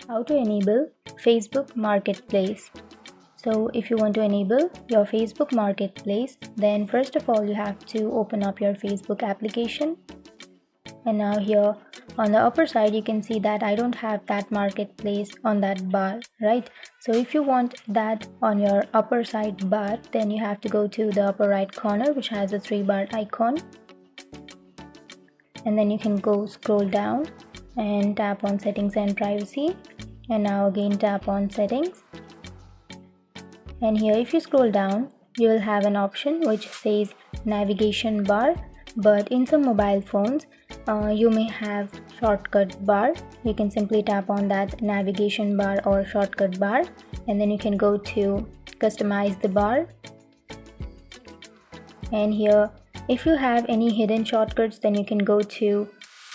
How to enable Facebook Marketplace. So if you want to enable your Facebook Marketplace, then first of all you have to open up your Facebook application. And now here on the upper side you can see that I don't have that marketplace on that bar, right? So if you want that on your upper side bar, then you have to go to the upper right corner which has a 3-bar icon, and then you can go scroll down and tap on settings and privacy, and now again tap on settings. And here if you scroll down you will have an option which says navigation bar, but in some mobile phones you may have shortcut bar. You can simply tap on that navigation bar or shortcut bar, and then you can go to customize the bar. And here if you have any hidden shortcuts, then you can go to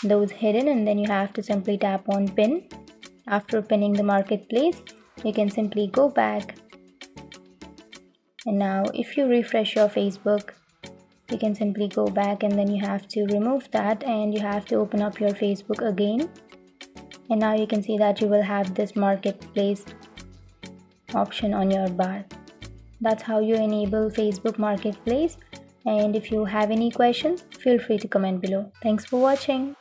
those hidden, and then you have to simply tap on pin. After pinning the marketplace you can simply go back, and now if you refresh your Facebook you can simply go back, and then you have to remove that and you have to open up your Facebook again, and now you can see that you will have this marketplace option on your bar. That's how you enable Facebook Marketplace. And if you have any questions, feel free to comment below. Thanks for watching.